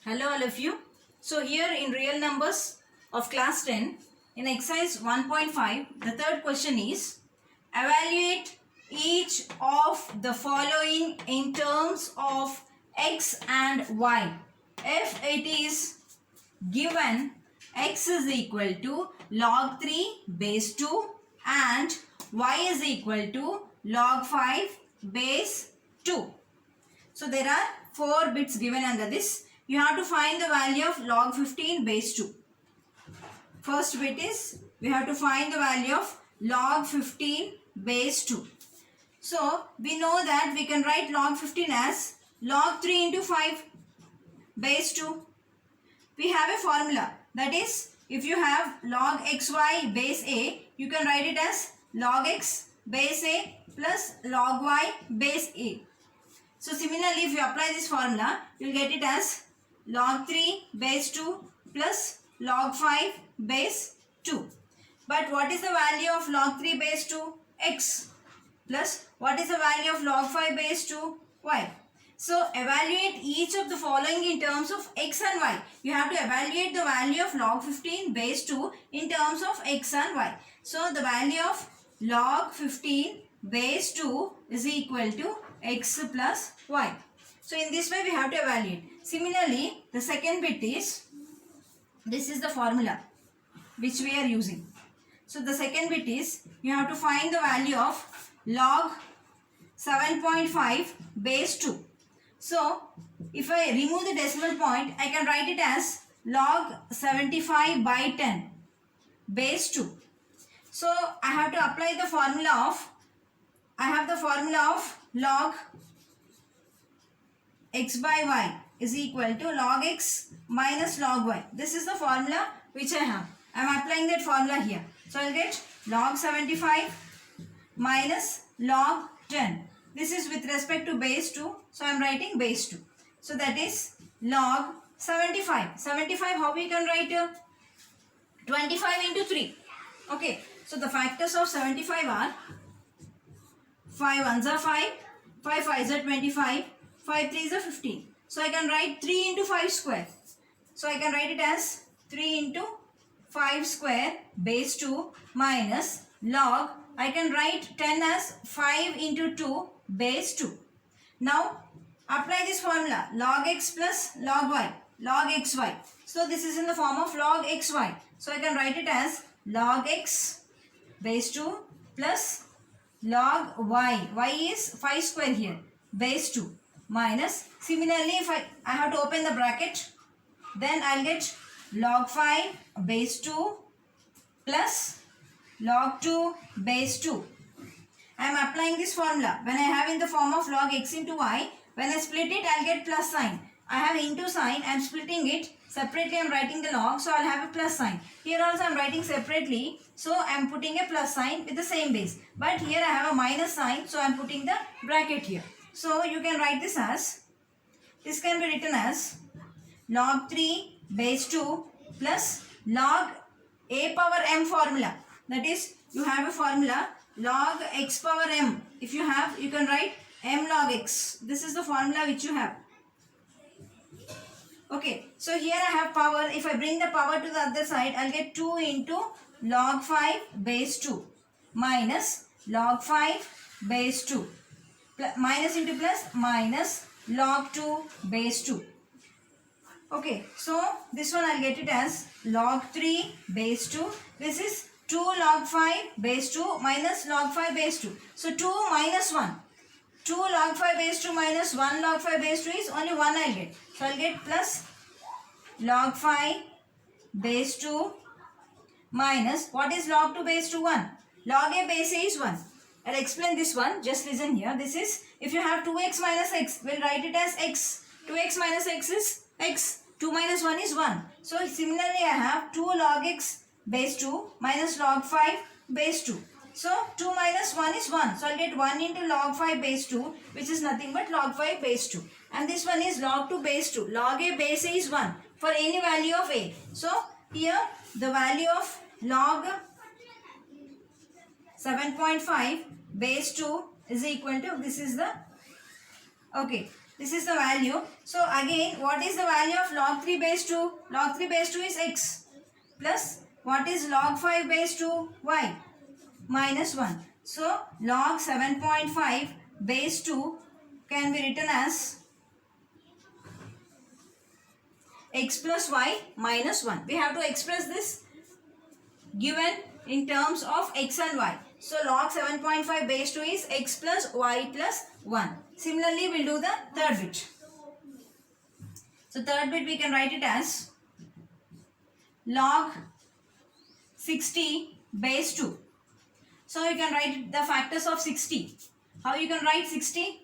Hello all of you. So here in real numbers of class 10 in exercise 1.5 the third question is evaluate each of the following in terms of x and y. If it is given x is equal to log 3 base 2 and y is equal to log 5 base 2. So there are 4 bits given under this. You have to find the value of log 15 base 2. First bit is we have to find the value of log 15 base 2. So we know that we can write log 15 as log 3 into 5 base 2. We have a formula, that is if you have log xy base a, you can write it as log x base a plus log y base a. So similarly, if you apply this formula, you will get it as log 3 base 2 plus log 5 base 2. But what is the value of log 3 base 2? X. Plus what is the value of log 5 base 2? Y. So evaluate each of the following in terms of x and y. You have to evaluate the value of log 15 base 2 in terms of x and y. So the value of log 15 base 2 is equal to x plus y. So in this way we have to evaluate. Similarly, the second bit is, this is the formula which we are using. So the second bit is, you have to find the value of log 7.5 base 2. So if I remove the decimal point, I can write it as log 75 by 10 base 2. So I have to apply the formula of, log x by y is equal to log x minus log y. This is the formula which I have. I am applying that formula here. So I will get log 75 minus log 10. This is with respect to base 2. So I am writing base 2. So that is log 75. 75, how we can write? 25 into 3. Okay. So the factors of 75 are 5 ones are 5, 5 5s are 25, 5 3s are 15. So I can write 3 into 5 square. So I can write it as 3 into 5 square base 2 minus log, I can write 10 as 5 into 2 base 2. Now apply this formula, log x plus log y, log xy. So this is in the form of log xy. So I can write it as log x base 2 plus log y, y is 5 square here, base 2 minus, similarly if I have to open the bracket, then I will get log 5 base 2 plus log 2 base 2. I am applying this formula. When I have in the form of log x into y, when I split it, I will get plus sign. I have into sign, I am splitting it. Separately I am writing the log, so I will have a plus sign. Here also I am writing separately, so I am putting a plus sign with the same base. But here I have a minus sign, so I am putting the bracket here. So you can write this as, this can be written as log 3 base 2 plus log a power m formula. That is, you have a formula log x power m. If you have, you can write m log x. This is the formula which you have. Okay, so here I have power. If I bring the power to the other side, I will get 2 into log 5 base 2 minus log 5 base 2. Minus into plus minus log 2 base 2. Okay, so this one I will get it as log 3 base 2. This is 2 log 5 base 2 minus log 5 base 2. So 2 minus 1. 2 log 5 base 2 minus 1 log 5 base 2 is only 1 I will get. So I will get plus log 5 base 2 minus, what is log 2 base 2? 1. Log a base a is 1. I will explain this one. Just listen here. This is, if you have 2x minus x, we will write it as x. 2x minus x is x. 2 minus 1 is 1. So similarly I have 2 log x base 2 minus log 5 base 2. So 2 minus 1 is 1. So I will get 1 into log 5 base 2, which is nothing but log 5 base 2. And this one is log 2 base 2. Log a base a is 1 for any value of a. So here the value of log 7.5 base 2 is equal to, this is the, okay, This is the value. So again, what is the value of log 3 base 2? Log 3 base 2 is x plus what is log 5 base 2? Y minus 1. So log 7.5 base 2 can be written as x plus y minus 1. We have to express this given in terms of x and y. So log 7.5 base 2 is x plus y plus 1. Similarly, we'll do the third bit. So third bit we can write it as log 60 base 2. So you can write the factors of 60. How you can write 60?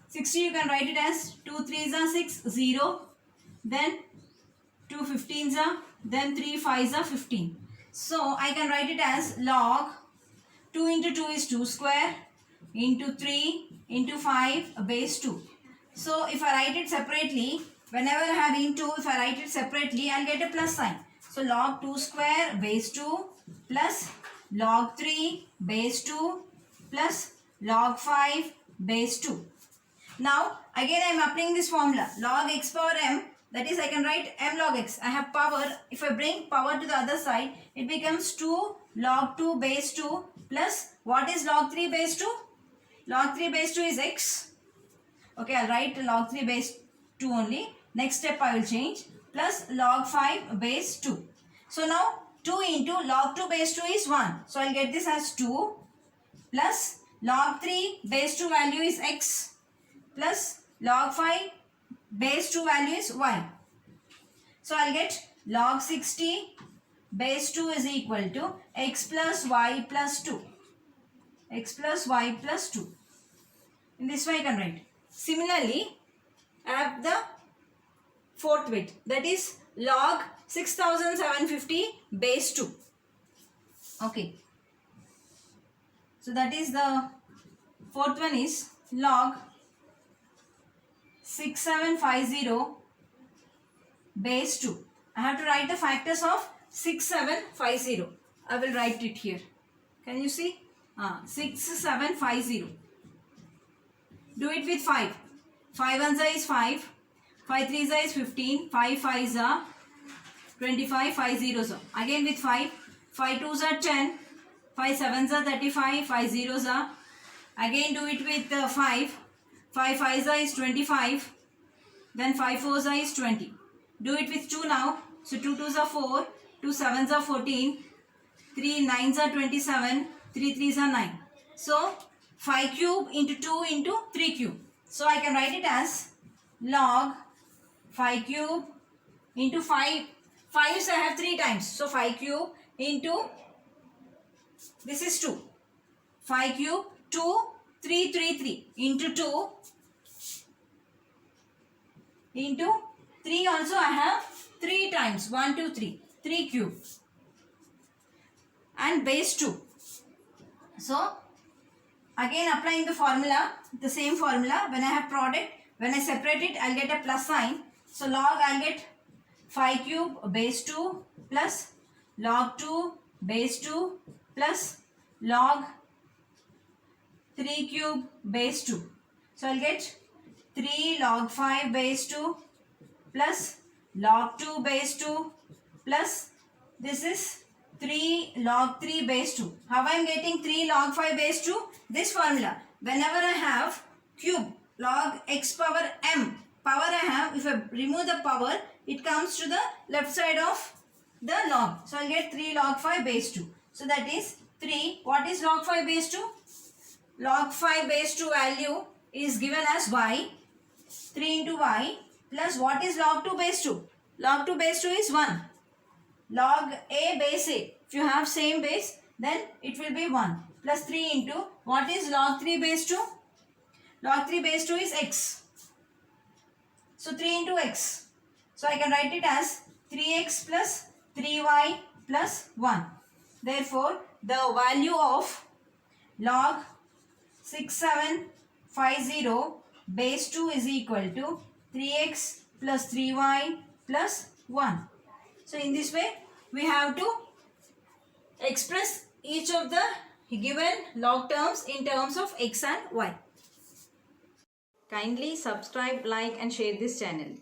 60 you can write it as 2 3s are 6, 0. Then 2 15s are, then 3 5s are 15. So I can write it as log 2 into 2 is 2 square into 3 into 5 base 2. So if I write it separately, whenever I have into, if I write it separately, I'll get a plus sign. So log 2 square base 2 plus log 3 base 2 plus log 5 base 2. Now again I am applying this formula. Log x power m, that is I can write m log x. I have power. If I bring power to the other side, it becomes 2 log 2 base 2 plus what is log 3 base 2? Log 3 base 2 is x. Okay, I'll write log 3 base 2 only. Next step I will change. Plus log 5 base 2. So now 2 into log 2 base 2 is 1. So I'll get this as 2 plus log 3 base 2 value is x plus log 5 base 2 value is y. So I'll get log 60 base 2 is equal to x plus y plus 2. X plus y plus 2. In this way I can write. Similarly, I have the fourth bit, that is log 6750 base 2. Okay. So that is the fourth one is log 6750 base 2. I have to write the factors of 6750. I will write it here. Can you see? 6750. Do it with 5. 5 ones is 5. 5 3s is 15. 5 5s are 25. 5 zeros are. Again with 5. 5 2s are 10. 5 7s are 35. 5 zeros are. Again do it with 5. 5 5s is 25. Then 5 4s is 20. Do it with 2 now. So 2 2s are 4. 2 7s are 14. 3 9s are 27. 3 3s are 9. So 5 cube into 2 into 3 cube. So I can write it as log 5 cube into 5. 5s I have 3 times. So 5 cube into, this is 2. 5 cube 2 3 3 3 into 2 into 3 also I have 3 times. 1 2 3. 3 cube. And base 2. So again applying the formula, the same formula. When I have product, when I separate it, I'll get a plus sign. So log, I'll get 5 cube base 2 plus log 2 base 2 plus log 3 cube base 2. So I'll get 3 log 5 base 2 plus log 2 base 2 plus this is 3 log 3 base 2. How I am getting 3 log 5 base 2? This formula. Whenever I have cube log x power m, power I have, if I remove the power, it comes to the left side of the log. So I will get 3 log 5 base 2. So that is 3. What is log 5 base 2? Log 5 base 2 value is given as y. 3 into y plus what is log 2 base 2? Log 2 base 2 is 1. Log a base a. If you have same base, then it will be 1. Plus 3 into what is log 3 base 2? Log 3 base 2 is x. So 3 into x. So I can write it as 3x plus 3y plus 1. Therefore, the value of log 6750 base 2 is equal to 3x plus 3y plus 1. So in this way, we have to express each of the given log terms in terms of x and y. Kindly subscribe, like and share this channel.